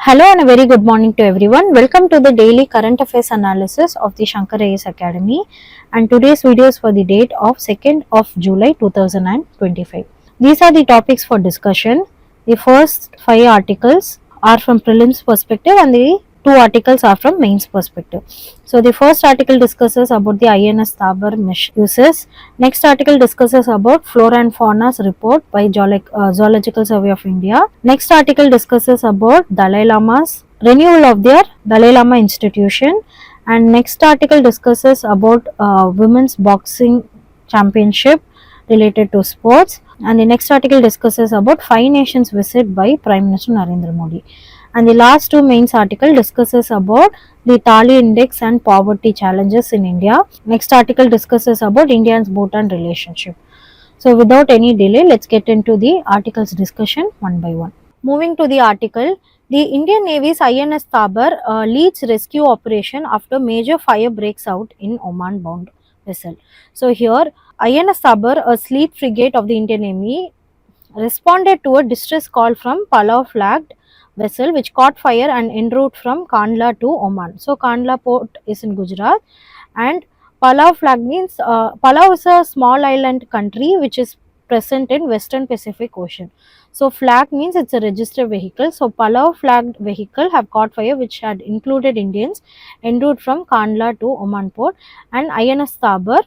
Hello and a very good morning to everyone. Welcome to the daily current affairs analysis of the Shankar IAS Academy, and today's video is for the date of 2nd of July 2025. These are the topics for discussion. The first 5 articles are from prelims perspective and the 2 articles are from mains perspective. So the first article discusses about the INS Tabar uses. Next article discusses about flora and fauna's report by Zoological Survey of India. Next article discusses about Dalai Lama's renewal of their Dalai Lama institution, and next article discusses about women's boxing championship related to sports, and the next article discusses about 5 nations visit by Prime Minister Narendra Modi, and the last 2 mains article discusses about the Thali index and poverty challenges in India. Next article discusses about India and Bhutan relationship. So without any delay, let's get into the articles discussion one by one. Moving to the article, the Indian Navy's INS Tabar leads rescue operation after major fire breaks out in Oman bound vessel. So here INS Tabar, a fleet frigate of the Indian Navy, responded to a distress call from Palau flagged vessel which caught fire and en route from Kandla to Oman. So Kandla port is in Gujarat, and Palau flag means Palau is a small island country which is present in Western Pacific Ocean. So flag means it's a registered vehicle. So Palau flagged vehicle have caught fire which had included Indians en route from Kandla to Oman port, and INS Tabar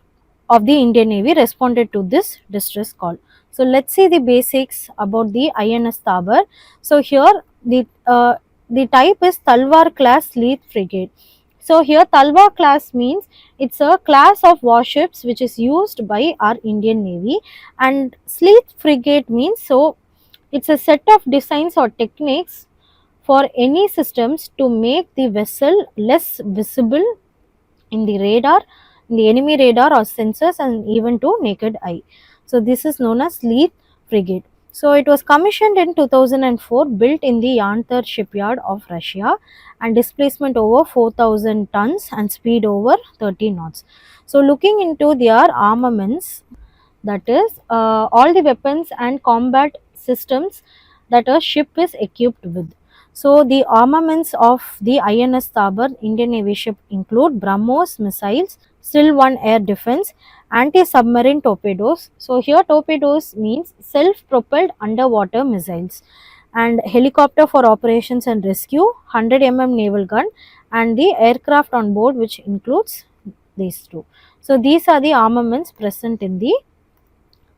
of the Indian Navy responded to this distress call. So let's see the basics about the INS Tabar. So here the type is Talwar class fleet frigate. So here Talwar class means it's a class of warships which is used by our Indian Navy, and fleet frigate means so it's a set of designs or techniques for any systems to make the vessel less visible in the radar, in the enemy radar or sensors, and even to naked eye. So this is known as fleet frigate. So it was commissioned in 2004, built in the Yantar shipyard of Russia, and displacement over 4,000 tons and speed over 30 knots. So looking into their armaments, that is all the weapons and combat systems that a ship is equipped with. So the armaments of the INS Tabar Indian Navy ship include BrahMos missiles, SIL-1 air defense, anti-submarine torpedoes. So here torpedoes means self-propelled underwater missiles, and helicopter for operations and rescue, 100 naval gun, and the aircraft on board which includes these two. So these are the armaments present in the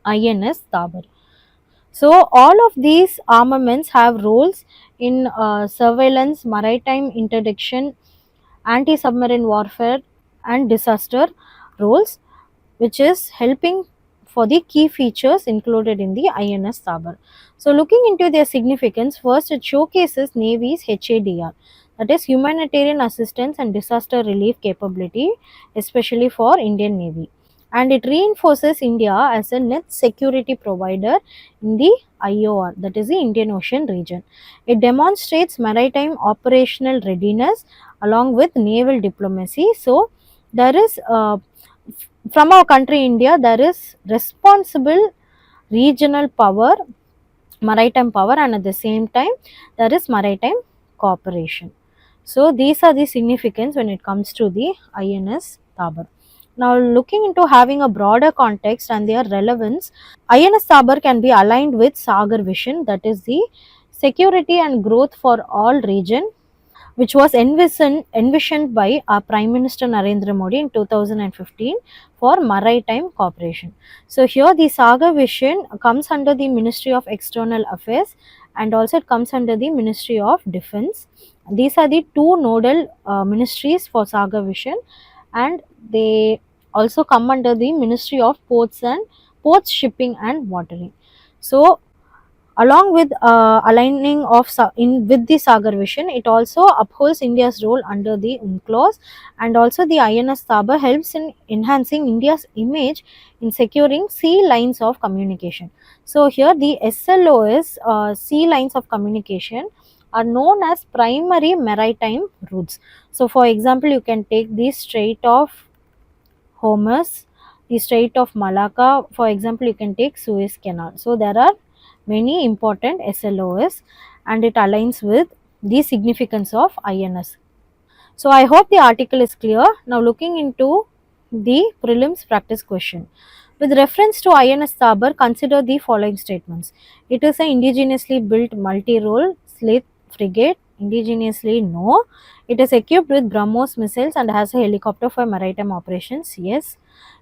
INS Tabar. So all of these armaments have roles in surveillance, maritime interdiction, anti-submarine warfare, and disaster roles, which is helping for the key features included in the INS Tabar. So looking into their significance, first it showcases Navy's HADR, that is humanitarian assistance and disaster relief capability, especially for Indian Navy, and it reinforces India as a net security provider in the IOR, that is the Indian Ocean region. It demonstrates maritime operational readiness along with naval diplomacy. So there is from our country India, there is responsible regional power, maritime power, and at the same time there is maritime cooperation. So these are the significance when it comes to the INS Tabar. Now looking into having a broader context and their relevance, INS Tabar can be aligned with SAGAR vision, that is the security and growth for all region, which was envisioned by our Prime Minister Narendra Modi in 2015 for maritime cooperation. So here the SAGAR vision comes under the Ministry of External Affairs, and also it comes under the Ministry of Defence. These are the two nodal ministries for SAGAR vision, and they also come under the Ministry of Ports, Shipping and Watering. So along with aligning of with the SAGAR vision, it also upholds India's role under the UNCLOS, and also the INS Tabar helps in enhancing India's image in securing sea lines of communication. So here the SLOS, sea lines of communication, are known as primary maritime routes. So for example, you can take the Strait of Hormuz, the Strait of Malacca, for example you can take Suez Canal. So there are many important SLOS, and it aligns with the significance of INS. So I hope the article is clear. Now looking into the prelims practice question. With reference to INS Tabar, consider the following statements. It is an indigenously built multi-role slith frigate. Indigenously, no. It is equipped with BrahMos missiles and has a helicopter for maritime operations. Yes.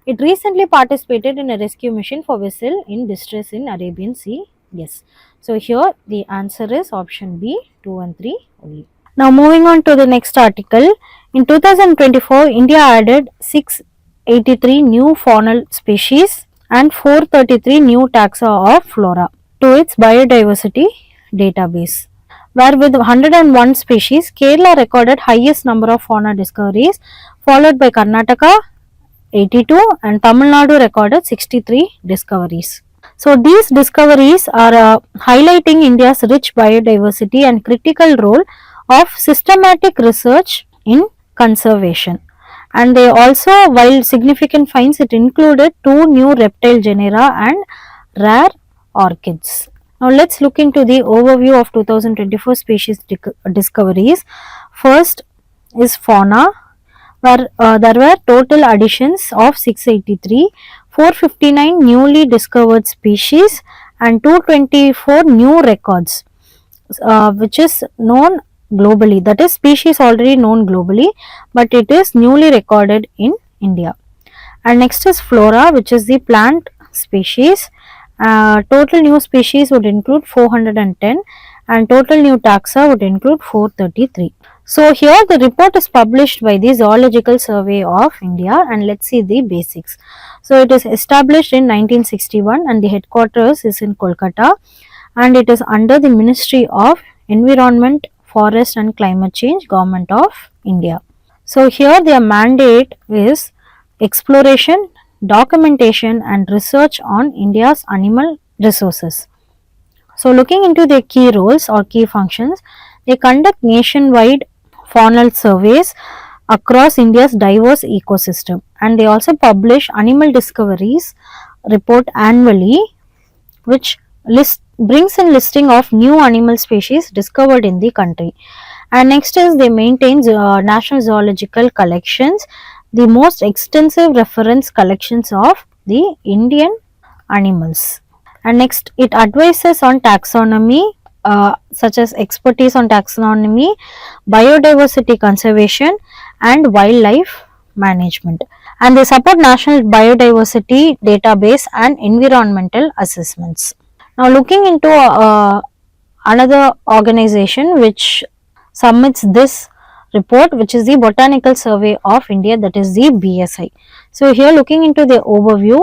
It recently participated in a rescue mission for vessel in distress in Arabian Sea. Yes. So here the answer is option B, 2 and 3 only. Now moving on to the next article. In 2024, India added 683 new faunal species and 433 new taxa of flora to its biodiversity database, where with 101 species, Kerala recorded highest number of fauna discoveries, followed by Karnataka 82 and Tamil Nadu recorded 63 discoveries. So these discoveries are highlighting India's rich biodiversity and critical role of systematic research in conservation. And they also, while significant finds, it included 2 new reptile genera and rare orchids. Now let's look into the overview of 2024 species discoveries. First is fauna, where there were total additions of 683, 459 newly discovered species and 224 new records, which is known globally. That is species already known globally, but it is newly recorded in India. And next is flora, which is the plant species. Total new species would include 410 and total new taxa would include 433. So here the report is published by the Zoological Survey of India, and let's see the basics. So it is established in 1961 and the headquarters is in Kolkata, and it is under the Ministry of Environment, Forest and Climate Change, Government of India. So here their mandate is exploration, documentation and research on India's animal resources. So looking into their key roles or key functions, they conduct nationwide faunal surveys across India's diverse ecosystem, and they also publish animal discoveries report annually, which brings in listing of new animal species discovered in the country. And next is they maintain national zoological collections, the most extensive reference collections of the Indian animals. And next it advises on taxonomy, such as expertise on taxonomy, biodiversity conservation and wildlife management, and they support national biodiversity database and environmental assessments. Now looking into another organization which submits this report, which is the Botanical Survey of India, that is the BSI. So here looking into the overview,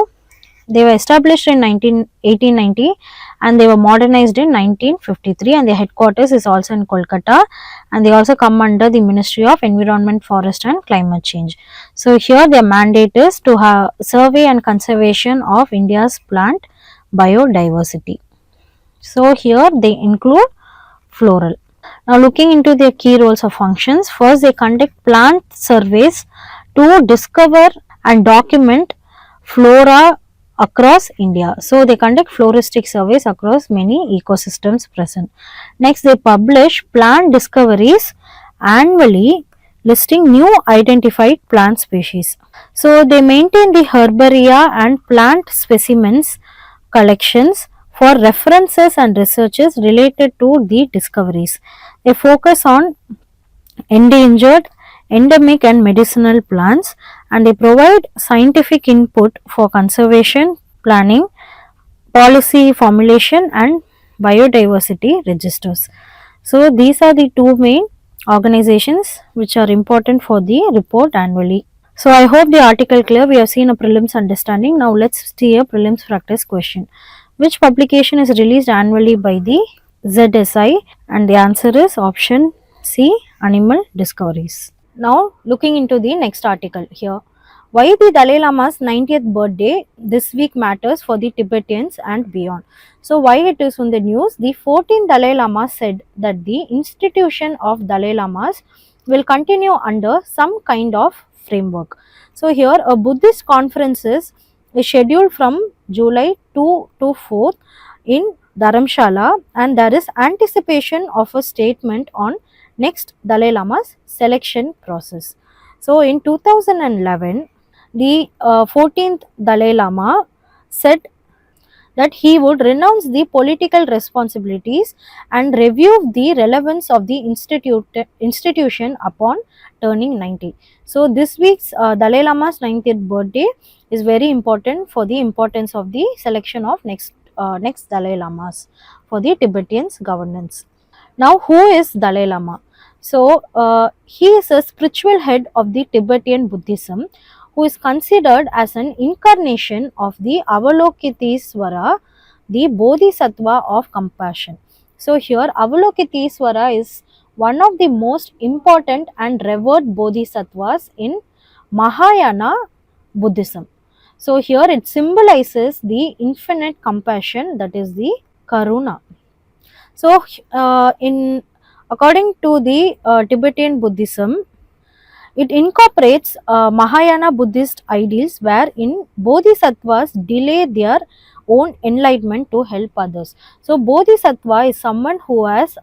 they were established in 1890 and they were modernized in 1953, and their headquarters is also in Kolkata, and they also come under the Ministry of Environment, Forest and Climate Change. So here their mandate is to have survey and conservation of India's plant biodiversity. So here they include floral. Now looking into their key roles or functions, first they conduct plant surveys to discover and document flora across India. So they conduct floristic surveys across many ecosystems present. Next they publish plant discoveries annually listing new identified plant species. So they maintain the herbaria and plant specimens collections for references and researches related to the discoveries. They focus on endangered, endemic and medicinal plants, and they provide scientific input for conservation planning, policy formulation and biodiversity registers. So these are the two main organizations which are important for the report annually. So I hope the article clear. We have seen a prelims understanding. Now let's see a prelims practice question. Which publication is released annually by the ZSI? And the answer is option C, Animal Discoveries. Now looking into the next article here. Why the Dalai Lama's 90th birthday this week matters for the Tibetans and beyond. So why it is on the news? The 14th Dalai Lama said that the institution of Dalai Lamas will continue under some kind of framework. So here a Buddhist conference is scheduled from July 2 to 4th in Dharamshala, and there is anticipation of a statement on next Dalai Lama's selection process. So in 2011, the 14th Dalai Lama said that he would renounce the political responsibilities and review the relevance of the institution upon turning 90. So this week's Dalai Lama's 90th birthday is very important for the importance of the selection of next Dalai Lamas for the Tibetan's governance. Now, who is Dalai Lama? So, he is a spiritual head of the Tibetan Buddhism who is considered as an incarnation of the Avalokitesvara, the Bodhisattva of compassion. So, here Avalokitesvara is one of the most important and revered bodhisattvas in Mahayana Buddhism. So, here it symbolizes the infinite compassion, that is the Karuna. So, in according to the Tibetan Buddhism, it incorporates Mahayana Buddhist ideals wherein bodhisattvas delay their own enlightenment to help others. So, bodhisattva is someone who has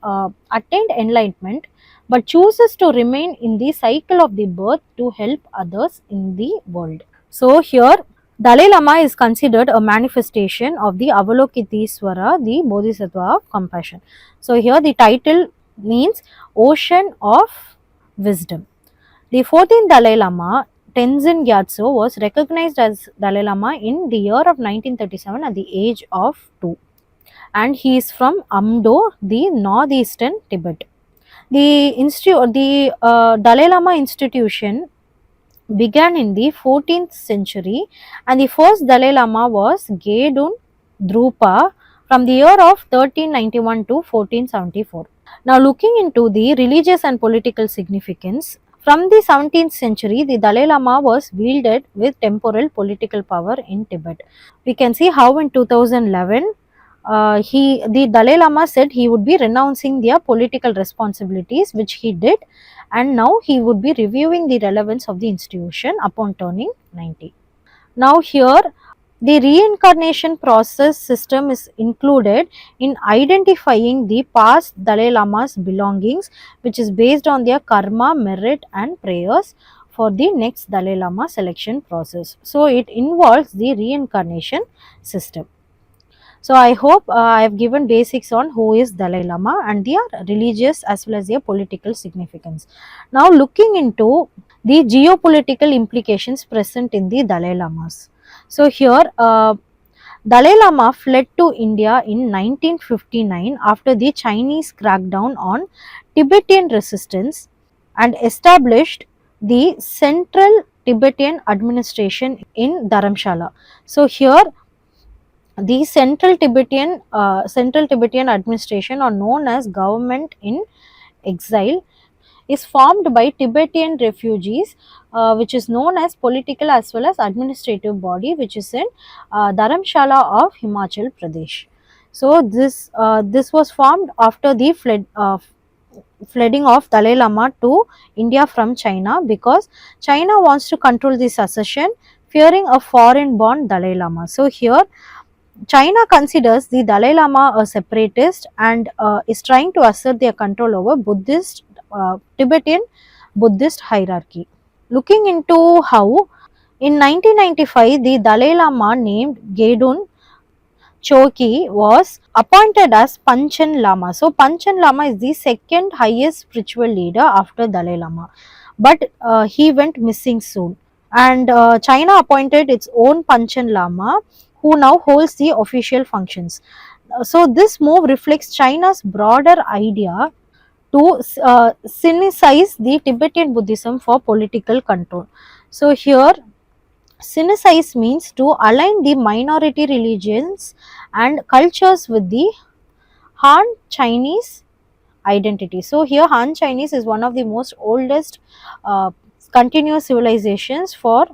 attained enlightenment but chooses to remain in the cycle of the birth to help others in the world. So, here Dalai Lama is considered a manifestation of the Avalokitesvara, the Bodhisattva of compassion. So, here the title means Ocean of Wisdom. The 14th Dalai Lama, Tenzin Gyatso, was recognized as Dalai Lama in the year of 1937 at the age of 2, and he is from Amdo, the northeastern Tibet. The Dalai Lama institution began in the 14th century, and the first Dalai Lama was Gedun Drupa from the year of 1391 to 1474. Now, looking into the religious and political significance, from the 17th century, the Dalai Lama was wielded with temporal political power in Tibet. We can see how in 2011, the Dalai Lama said he would be renouncing their political responsibilities, which he did, and now he would be reviewing the relevance of the institution upon turning 90. Now, here the reincarnation process system is included in identifying the past Dalai Lama's belongings, which is based on their karma, merit, and prayers for the next Dalai Lama selection process. So, it involves the reincarnation system. So, I hope I have given basics on who is Dalai Lama and their religious as well as their political significance. Now, looking into the geopolitical implications present in the Dalai Lamas. So, here Dalai Lama fled to India in 1959 after the Chinese crackdown on Tibetan resistance and established the Central Tibetan Administration in Dharamshala. So, here the Central Tibetan Administration, or known as Government in Exile, is formed by Tibetan refugees, which is known as political as well as administrative body, which is in Dharamshala of Himachal Pradesh. So, this was formed after the flooding of Dalai Lama to India from China, because China wants to control the succession, fearing a foreign born Dalai Lama. So, here China considers the Dalai Lama a separatist and is trying to assert their control over Tibetan Buddhist hierarchy. Looking into how in 1995 the Dalai Lama named Gedun Choki was appointed as Panchen Lama. So, Panchen Lama is the second highest spiritual leader after Dalai Lama, but he went missing soon, and China appointed its own Panchen Lama, who now holds the official functions. So, this move reflects China's broader idea to sinicize the Tibetan Buddhism for political control. So, here sinicize means to align the minority religions and cultures with the Han Chinese identity. So, here Han Chinese is one of the most oldest continuous civilizations for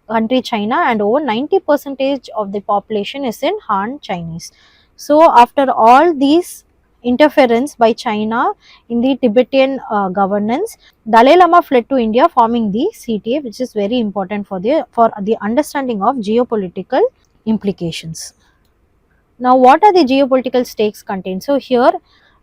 country China, and over 90% of the population is in Han Chinese. So, after all these interference by China in the Tibetan governance, Dalai Lama fled to India, forming the CTA, which is very important for the understanding of geopolitical implications. Now, what are the geopolitical stakes contained? So, here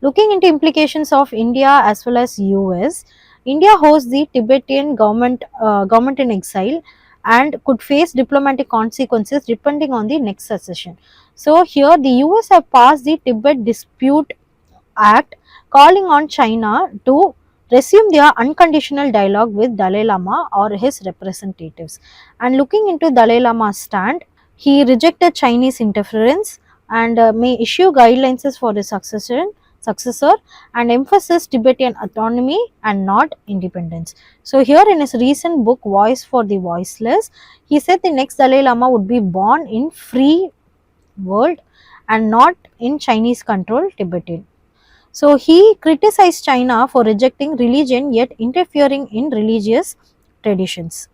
Looking into implications of India as well as US, India hosts the Tibetan government in exile and could face diplomatic consequences depending on the next succession. So here the US have passed the Tibet Dispute Act, calling on China to resume their unconditional dialogue with Dalai Lama or his representatives. And looking into Dalai Lama's stand, he rejected Chinese interference and may issue guidelines for his successor and emphasize Tibetan autonomy and not independence. So here in his recent book Voice for the Voiceless, he said the next Dalai Lama would be born in free world and not in Chinese controlled Tibetan. So he criticized China for rejecting religion yet interfering in religious traditions.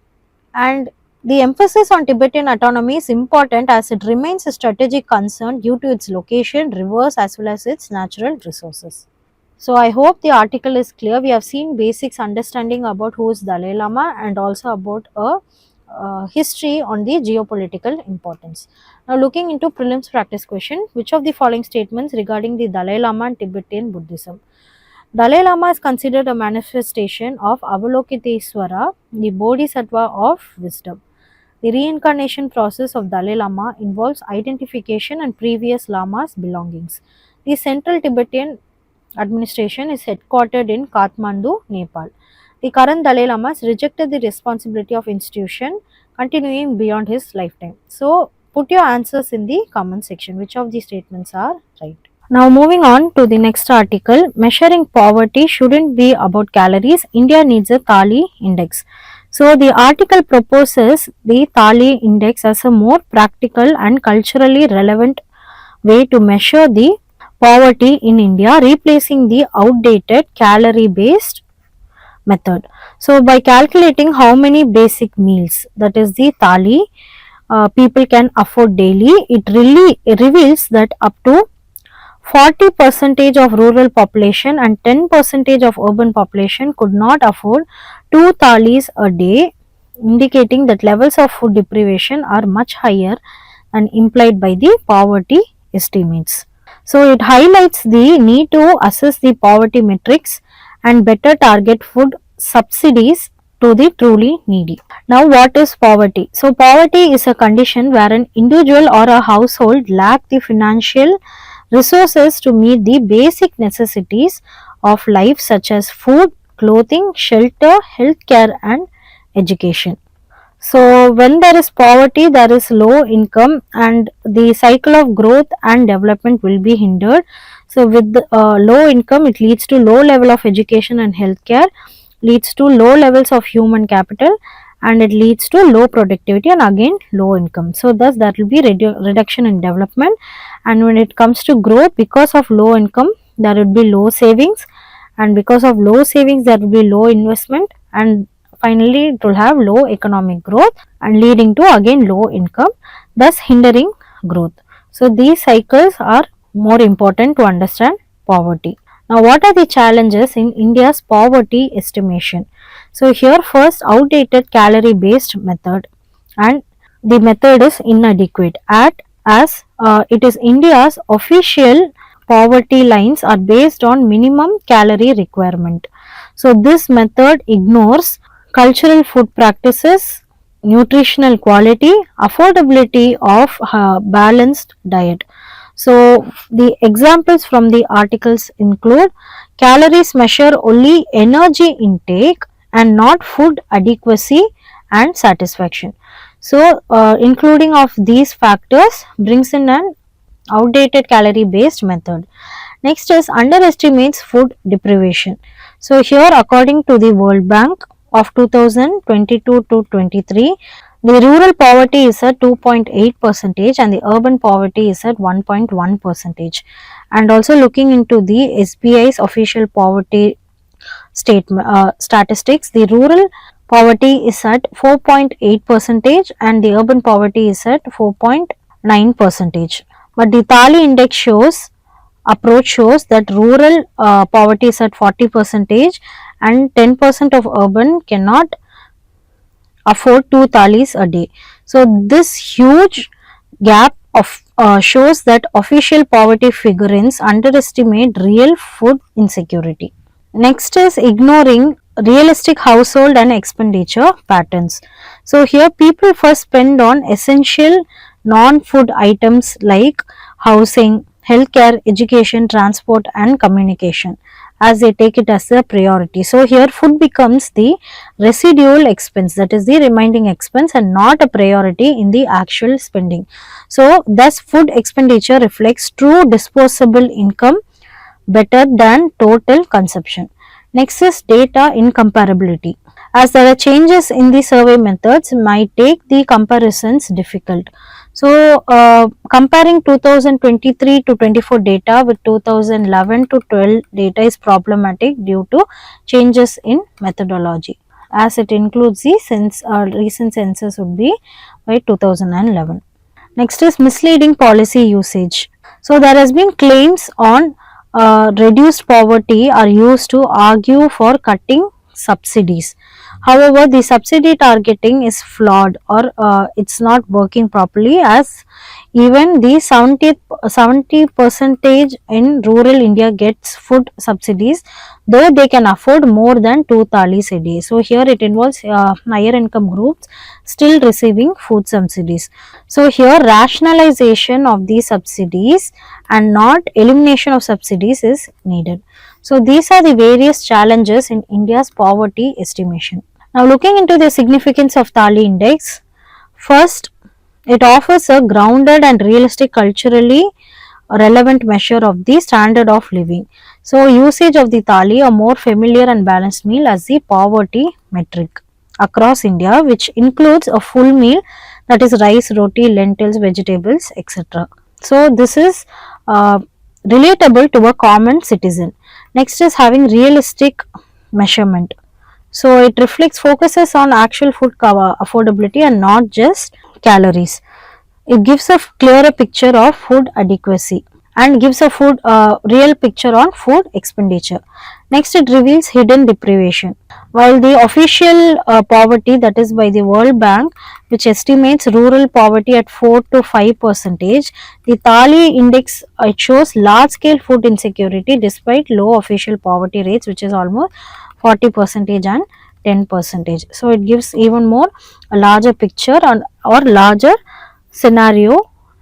And the emphasis on Tibetan autonomy is important as it remains a strategic concern due to its location, rivers as well as its natural resources. So I hope the article is clear. We have seen basics understanding about who is Dalai Lama and also about a history on the geopolitical importance. Now looking into prelims practice question, which of the following statements regarding the Dalai Lama and Tibetan Buddhism? Dalai Lama is considered a manifestation of Avalokiteswara, the Bodhisattva of wisdom. The reincarnation process of Dalai Lama involves identification and previous Lama's belongings. The Central Tibetan administration is headquartered in Kathmandu, Nepal. The current Dalai Lama has rejected the responsibility of institution continuing beyond his lifetime. So, put your answers in the comment section. Which of these statements are right? Now, moving on to the next article, measuring poverty shouldn't be about calories. India needs a Thali index. So, the article proposes the Thali index as a more practical and culturally relevant way to measure the poverty in India, replacing the outdated calorie-based method. So, by calculating how many basic meals, that is the Thali, people can afford daily, it really reveals that up to 40% of rural population and 10% of urban population could not afford 2 thalis a day, indicating that levels of food deprivation are much higher than implied by the poverty estimates. So, it highlights the need to assess the poverty metrics and better target food subsidies to the truly needy. Now, what is poverty? So, poverty is a condition where an individual or a household lack the financial resources to meet the basic necessities of life such as food, clothing, shelter, healthcare and education. So, when there is poverty, there is low income and the cycle of growth and development will be hindered. So, with low income, it leads to low level of education and healthcare, leads to low levels of human capital and it leads to low productivity and again low income. So, thus that will be reduction in development, and when it comes to growth, because of low income, there would be low savings, and because of low savings, there will be low investment, and finally it will have low economic growth and leading to again low income, thus hindering growth. So, these cycles are more important to understand poverty. Now, what are the challenges in India's poverty estimation? So, here first, outdated calorie based method, and the method is inadequate as it is India's official poverty lines are based on minimum calorie requirement. So, this method ignores cultural food practices, nutritional quality, affordability of balanced diet. So, the examples from the articles include calories measure only energy intake and not food adequacy and satisfaction. So, including of these factors brings in an outdated calorie based method. Next is underestimates food deprivation. So, here according to the World Bank of 2022 to 23, the rural poverty is at 2.8% and the urban poverty is at 1.1%. And also looking into the SBI's official poverty statistics, the rural poverty is at 4.8% and the urban poverty is at 4.9%. But the Thali index approach shows that rural poverty is at 40% and 10% of urban cannot afford 2 thalis a day. So, this huge gap of shows that official poverty figurines underestimate real food insecurity. Next is ignoring realistic household and expenditure patterns. So here people first spend on essential non-food items like housing, healthcare, education, transport and communication, as they take it as a priority. So here food becomes the residual expense, that is the remaining expense, and not a priority in the actual spending. So thus food expenditure reflects true disposable income better than total consumption. Next is data incomparability. As there are changes in the survey methods might take the comparisons difficult. So comparing 2023 to 24 data with 2011 to 12 data is problematic due to changes in methodology, as it includes the recent census would be by 2011. Next is misleading policy usage. So there has been claims on reduced poverty are used to argue for cutting subsidies. However, the subsidy targeting is flawed, or it's not working properly, as even the 70 percentage in rural India gets food subsidies, though they can afford more than 2 thalis a day. So here it involves higher income groups still receiving food subsidies. So here rationalization of these subsidies and not elimination of subsidies is needed. So these are the various challenges in India's poverty estimation. Now looking into the significance of Thali index, first it offers a grounded and realistic culturally relevant measure of the standard of living. So usage of the Thali, a more familiar and balanced meal, as the poverty metric across India, which includes a full meal, that is rice, roti, lentils, vegetables, etc. So this is relatable to a common citizen. Next is having realistic measurement. So it focuses on actual food affordability and not just calories. It gives a clearer picture of food adequacy and gives a real picture on food expenditure. Next, it reveals hidden deprivation. While the official poverty, that is by the World Bank, which estimates rural poverty at 4 to 5%, the Thali index, it shows large scale food insecurity despite low official poverty rates, which is almost 40% and 10%. So it gives even more a larger picture or larger scenario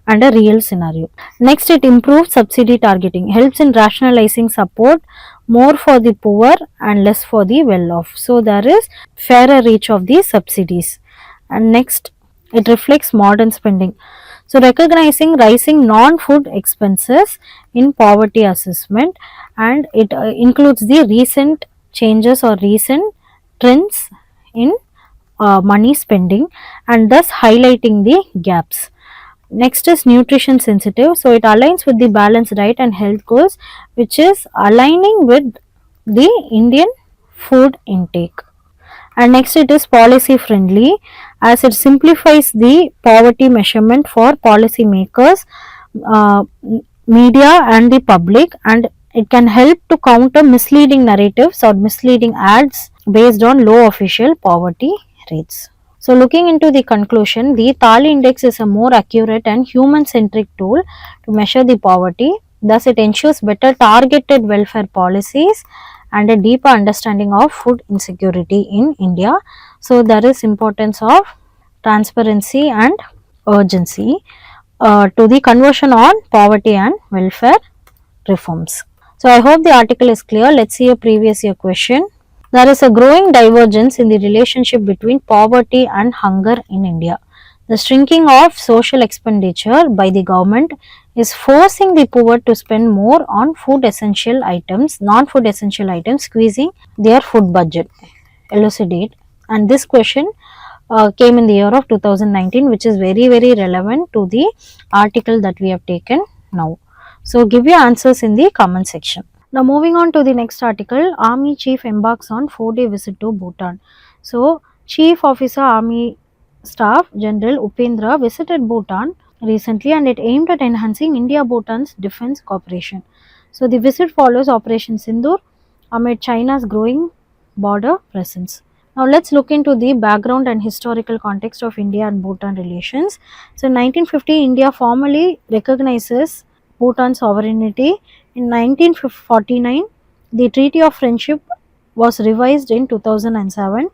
and a real scenario. Next, it improves subsidy targeting, helps in rationalizing support more for the poor and less for the well off. So there is fairer reach of the subsidies. And next, it reflects modern spending. So recognizing rising non-food expenses in poverty assessment, and it includes the recent changes or recent trends in money spending, and thus highlighting the gaps. Next is nutrition sensitive. So it aligns with the balanced diet and health goals, which is aligning with the Indian food intake. And next, it is policy friendly, as it simplifies the poverty measurement for policy makers, uh, media and the public, and it can help to counter misleading narratives or misleading ads based on low official poverty rates. So looking into the conclusion, the Thali index is a more accurate and human centric tool to measure the poverty. Thus it ensures better targeted welfare policies and a deeper understanding of food insecurity in India. So there is importance of transparency and urgency to the conversion on poverty and welfare reforms. So I hope the article is clear. Let's see a previous year question. There is a growing divergence in the relationship between poverty and hunger in India. The shrinking of social expenditure by the government is forcing the poor to spend more on food essential items, non-food essential items, squeezing their food budget. Elucidate. And this question came in the year of 2019, which is very relevant to the article that we have taken now. So give your answers in the comment section. Now moving on to the next article, Army Chief embarks on 4-day visit to Bhutan. So Chief Officer Army Staff General Upendra visited Bhutan recently, and it aimed at enhancing India-Bhutan's defense cooperation. So the visit follows Operation Sindoor amid China's growing border presence. Now let's look into the background and historical context of India and Bhutan relations. So in 1950, India formally recognizes Bhutan's sovereignty. In 1949, the Treaty of Friendship was revised in 2007,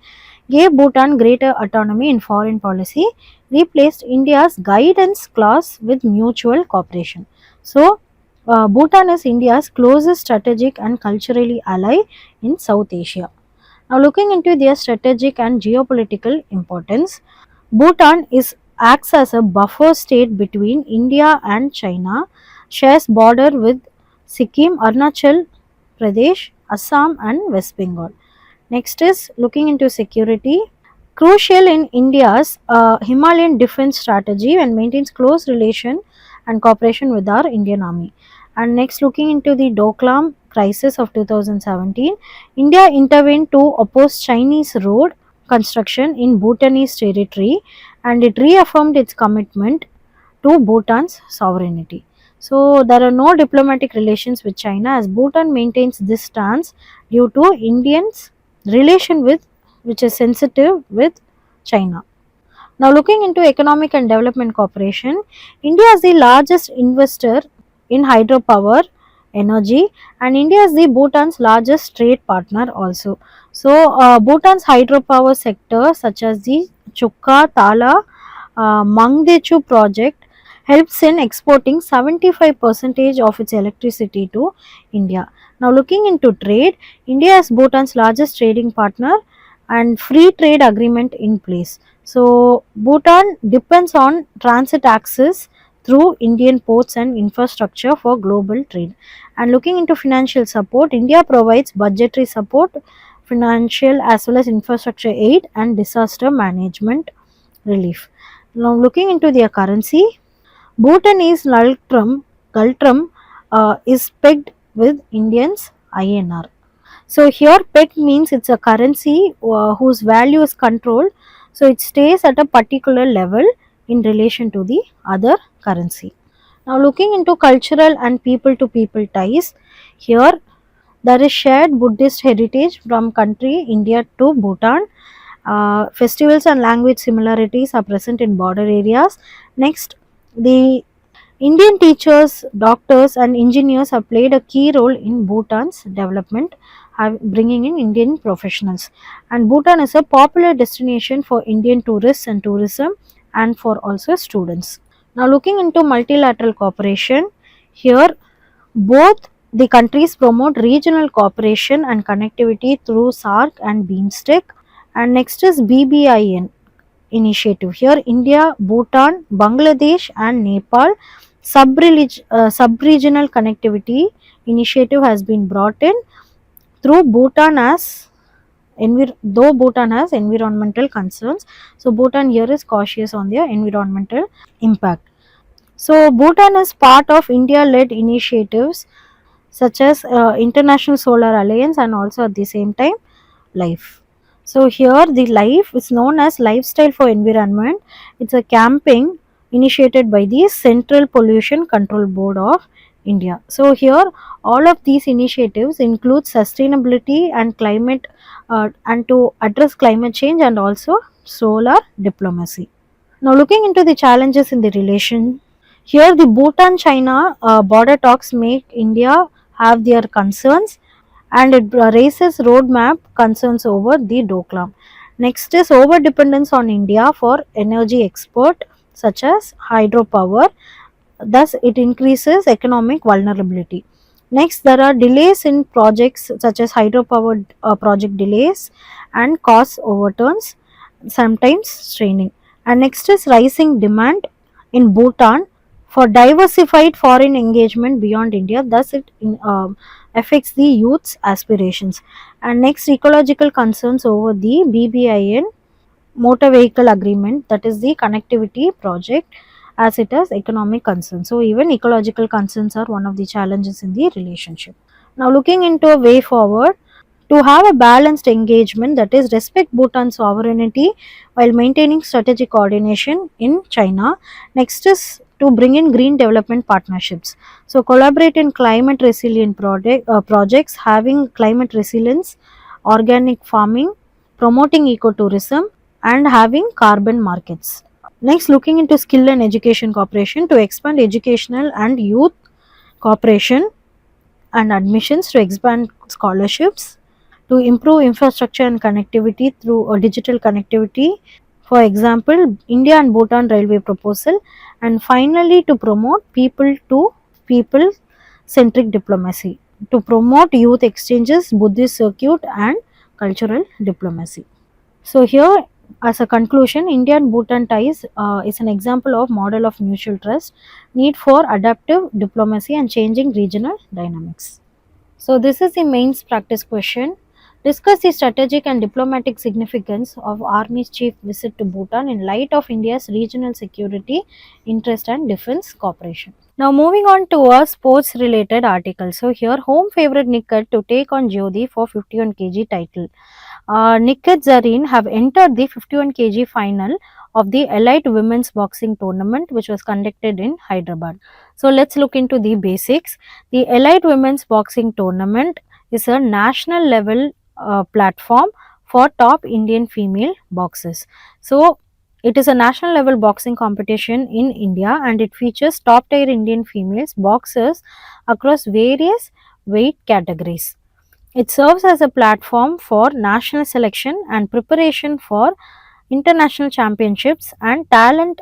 gave Bhutan greater autonomy in foreign policy, replaced India's guidance clause with mutual cooperation. So, Bhutan is India's closest strategic and culturally ally in South Asia. Now, looking into their strategic and geopolitical importance, Bhutan acts as a buffer state between India and China, shares border with Sikkim, Arunachal Pradesh, Assam, and West Bengal. Next is looking into security. Crucial in India's Himalayan defense strategy and maintains close relation and cooperation with our Indian Army. And next, looking into the Doklam crisis of 2017, India intervened to oppose Chinese road construction in Bhutanese territory, and it reaffirmed its commitment to Bhutan's sovereignty. So there are no diplomatic relations with China as Bhutan maintains this stance due to Indians' relation with which is sensitive with China. Now looking into economic and development cooperation, India is the largest investor in hydropower energy, and India is the Bhutan's largest trade partner also. So Bhutan's hydropower sector such as the Chukka, Tala, Mangdechu project helps in exporting 75% of its electricity to India. Now looking into trade, India is Bhutan's largest trading partner and free trade agreement in place. So Bhutan depends on transit access through Indian ports and infrastructure for global trade. And looking into financial support, India provides budgetary support, financial as well as infrastructure aid and disaster management relief. Now looking into their currency, Bhutanese Galtram is pegged with Indians INR. So here peg means it's a currency whose value is controlled, so it stays at a particular level in relation to the other currency. Now looking into cultural and people to people ties, here there is shared Buddhist heritage from country India to Bhutan. Festivals and language similarities are present in border areas. Next, the Indian teachers, doctors, and engineers have played a key role in Bhutan's development, bringing in Indian professionals. And Bhutan is a popular destination for Indian tourists and tourism, and for also students. Now, looking into multilateral cooperation, here both the countries promote regional cooperation and connectivity through SARC and BIMSTEC. And next is BBIN initiative. Here, India, Bhutan, Bangladesh, and Nepal sub-regional connectivity initiative has been brought in through Bhutan as though Bhutan has environmental concerns. So Bhutan here is cautious on their environmental impact. So Bhutan is part of India-led initiatives such as International Solar Alliance and also at the same time life. So here the life is known as Lifestyle for Environment. It's a campaign initiated by the Central Pollution Control Board of India. So here all of these initiatives include sustainability and climate and to address climate change and also solar diplomacy. Now looking into the challenges in the relation, here the Bhutan China border talks make India have their concerns, and it raises roadmap concerns over the Doklam. Next is over dependence on India for energy export such as hydropower, thus it increases economic vulnerability. Next, there are delays in projects such as hydropower project delays and cost overturns, sometimes straining. And next is rising demand in Bhutan for diversified foreign engagement beyond India, thus it affects the youth's aspirations. And next, ecological concerns over the BBIN motor vehicle agreement, that is the connectivity project, as it has economic concerns. So even ecological concerns are one of the challenges in the relationship. Now looking into a way forward, to have a balanced engagement, that is respect Bhutan's sovereignty while maintaining strategic coordination in China. Next is to bring in green development partnerships. So collaborate in climate resilient projects having climate resilience, organic farming, promoting ecotourism, and having carbon markets. Next, looking into skill and education cooperation to expand educational and youth cooperation and admissions, to expand scholarships, to improve infrastructure and connectivity through digital connectivity, for example, India and Bhutan railway proposal, and finally to promote people to people centric diplomacy, to promote youth exchanges, Buddhist circuit, and cultural diplomacy. So here, as a conclusion, India and Bhutan ties is an example of model of mutual trust, need for adaptive diplomacy and changing regional dynamics. So this is the mains practice question. Discuss the strategic and diplomatic significance of Army's chief visit to Bhutan in light of India's regional security interest and defense cooperation. Now moving on to a sports related article. So here, home favorite Nikat to take on Jyoti for 51 kg title. Nikat Zareen have entered the 51 kg final of the Elite Women's Boxing Tournament, which was conducted in Hyderabad. So let's look into the basics. The Elite Women's Boxing Tournament is a national level platform for top Indian female boxers. So it is a national level boxing competition in India, and it features top tier Indian females boxers across various weight categories. It serves as a platform for national selection and preparation for international championships and talent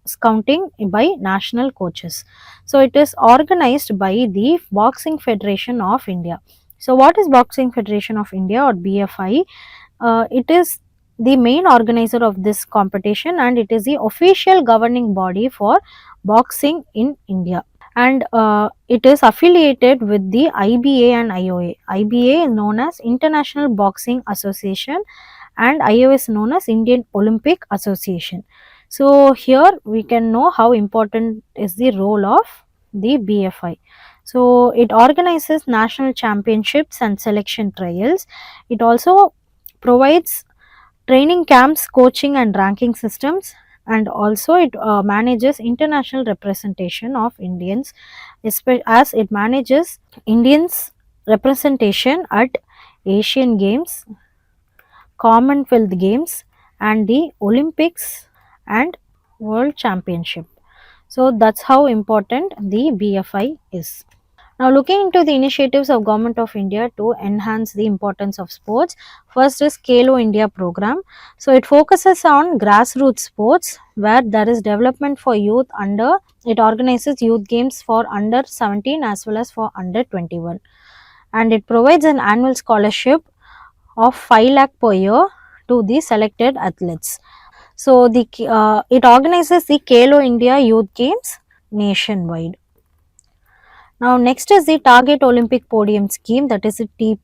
scouting by national coaches. So it is organized by the Boxing Federation of India. So what is Boxing Federation of India, or BFI? It is the main organizer of this competition, and it is the official governing body for boxing in India, and it is affiliated with the IBA and IOA. IBA is known as International Boxing Association, and IOA is known as Indian Olympic Association. So here we can know how important is the role of the BFI. So it organizes national championships and selection trials. It also provides training camps, coaching and ranking systems, and also it manages international representation of Indians, as it manages Indians representation at Asian Games, Commonwealth Games, and the Olympics and World Championship. So that's how important the BFI is. Now looking into the initiatives of Government of India to enhance the importance of sports, first is Khelo India program. So it focuses on grassroots sports where there is development for youth under, it organizes youth games for under 17 as well as for under 21, and it provides an annual scholarship of 5 lakh per year to the selected athletes. So the it organizes the Khelo India Youth Games nationwide. Now next is the Target Olympic Podium Scheme, that is the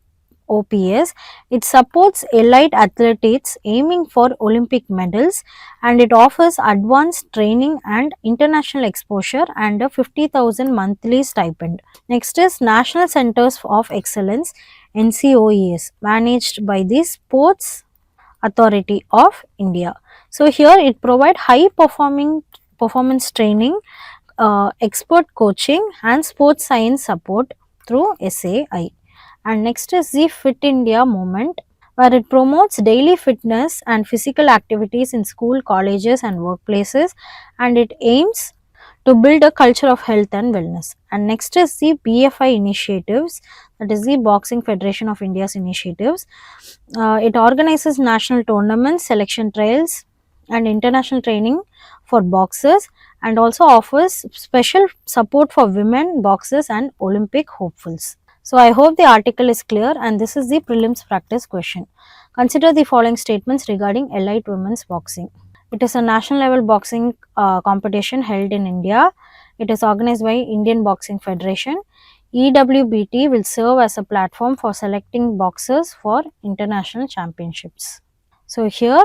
TOPS. It supports elite athletes aiming for Olympic medals, and it offers advanced training and international exposure and a 50,000 monthly stipend. Next is National Centers of Excellence, NCOES, managed by the Sports Authority of India. So here it provides high performance training, expert coaching and sports science support through SAI. And next is the Fit India movement, where it promotes daily fitness and physical activities in school, colleges and workplaces, and it aims to build a culture of health and wellness. And next is the BFI initiatives, that is the Boxing Federation of India's initiatives. It organizes national tournaments, selection trials and international training for boxers, and also offers special support for women boxers and Olympic hopefuls. So I hope the article is clear, and this is the prelims practice question. Consider the following statements regarding elite women's boxing. It is a national level boxing competition held in India. It is organized by Indian Boxing Federation. EWBT will serve as a platform for selecting boxers for international championships. So here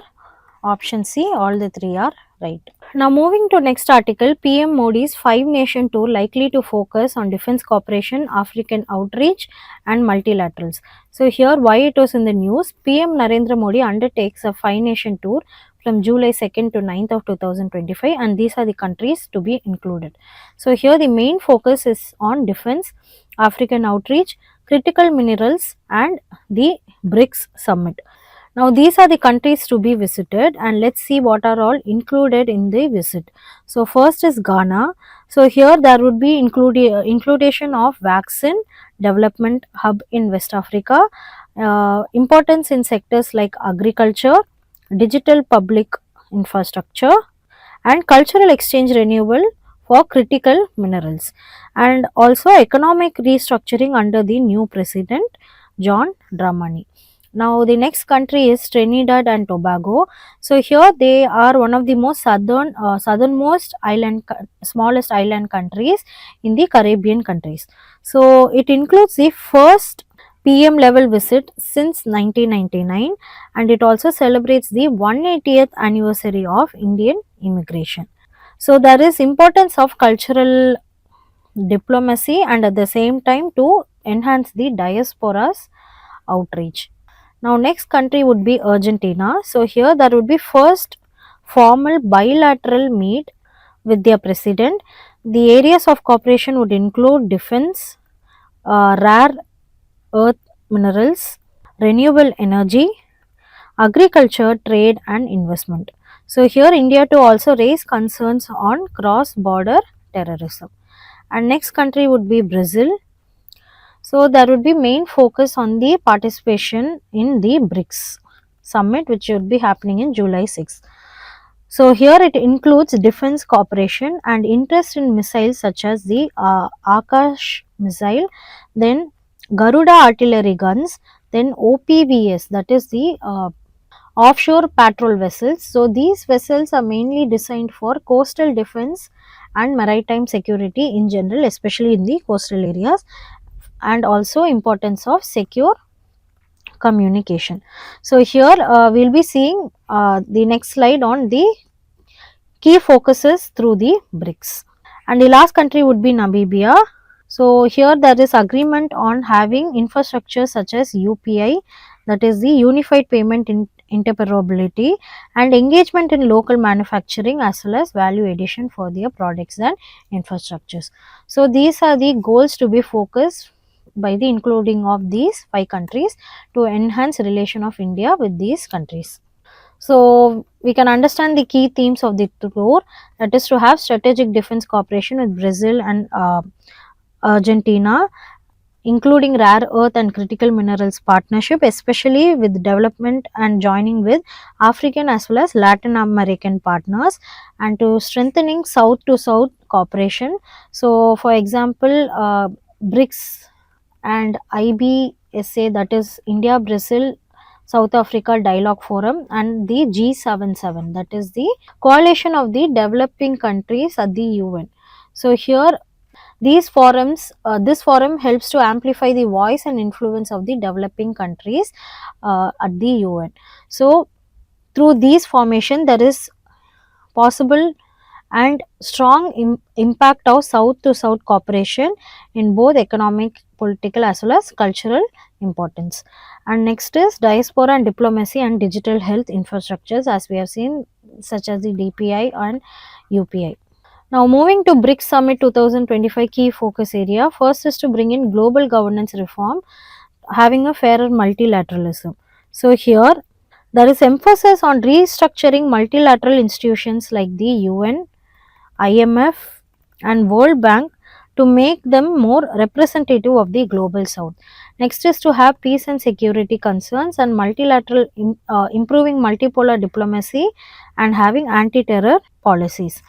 option C, all the three are right. Now moving to next article, PM Modi's 5-nation tour likely to focus on defense cooperation, African outreach and multilaterals. So here why it was in the news, PM Narendra Modi undertakes a 5-nation tour from July 2nd to 9th of 2025, and these are the countries to be included. So here the main focus is on defense, African outreach, critical minerals and the BRICS summit. Now these are the countries to be visited, and let's see what are all included in the visit. So first is Ghana. So here there would be inclusion of vaccine development hub in West Africa, importance in sectors like agriculture, digital public infrastructure, and cultural exchange renewal for critical minerals, and also economic restructuring under the new president John Dramani. Now the next country is Trinidad and Tobago. So here they are one of the most southernmost smallest island countries in the Caribbean countries. So it includes the first PM level visit since 1999, and it also celebrates the 180th anniversary of Indian immigration. So there is importance of cultural diplomacy and at the same time to enhance the diaspora's outreach. Now next country would be Argentina. So here there would be first formal bilateral meet with their president. The areas of cooperation would include defense, rare earth minerals, renewable energy, agriculture, trade and investment. So here India to also raise concerns on cross-border terrorism. And next country would be Brazil. So there would be main focus on the participation in the BRICS summit, which would be happening in July 6th. So here it includes defense cooperation and interest in missiles such as the Akash missile, then Garuda artillery guns, then OPVS, that is the offshore patrol vessels. So these vessels are mainly designed for coastal defense and maritime security in general, especially in the coastal areas, and also importance of secure communication. So here we'll be seeing the next slide on the key focuses through the BRICS. And the last country would be Namibia. So here there is agreement on having infrastructure such as UPI, that is the Unified Payment Interoperability, and engagement in local manufacturing as well as value addition for their products and infrastructures. So these are the goals to be focused by the including of these 5 countries to enhance relation of India with these countries. So we can understand the key themes of the tour, that is to have strategic defense cooperation with Brazil and Argentina, including rare earth and critical minerals partnership, especially with development and joining with African as well as Latin American partners, and to strengthening south to south cooperation. So for example, BRICS and IBSA, that is India, Brazil, South Africa Dialogue Forum, and the G77, that is the coalition of the developing countries at the UN. So here this forum helps to amplify the voice and influence of the developing countries at the UN. So through these formation there is possible and strong impact of south to south cooperation in both economic, political as well as cultural importance. And next is diaspora and diplomacy and digital health infrastructures, as we have seen, such as the DPI and UPI. Now moving to BRICS Summit 2025 key focus area, first is to bring in global governance reform, having a fairer multilateralism. So here there is emphasis on restructuring multilateral institutions like the UN, IMF and World Bank to make them more representative of the global south. Next is to have peace and security concerns and multilateral improving multipolar diplomacy and having anti-terror policies.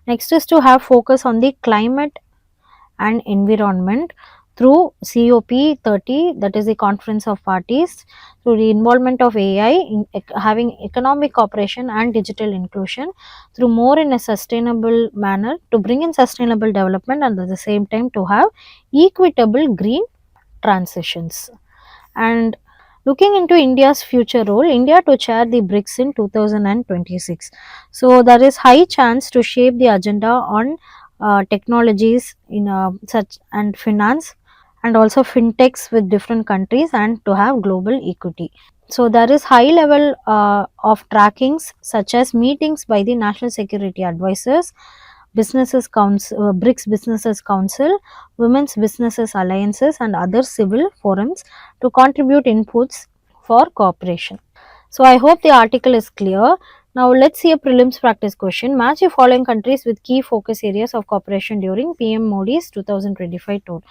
Next is to have focus on the climate and environment through COP30, that is the Conference of Parties, through the involvement of AI in having economic cooperation and digital inclusion, through more in a sustainable manner to bring in sustainable development, and at the same time to have equitable green transitions. And looking into India's future role, India to chair the BRICS in 2026. So there is high chance to shape the agenda on technologies in such and finance and also fintechs with different countries, and to have global equity. So there is high level of trackings such as meetings by the national security advisors, businesses council, BRICS businesses council, women's businesses alliances and other civil forums to contribute inputs for cooperation. So I hope the article is clear. Now let's see a prelims practice question. Match the following countries with key focus areas of cooperation during PM Modi's 2025 tour.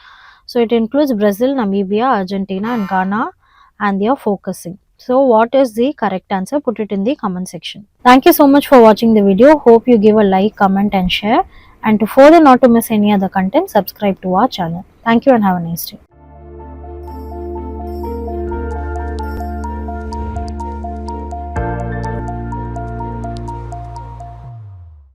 So it includes Brazil, Namibia, Argentina and Ghana, and they are focusing. So what is the correct answer? Put it in the comment section. Thank you so much for watching the video. Hope you give a like, comment and share. And to further not to miss any other content, subscribe to our channel. Thank you and have a nice day.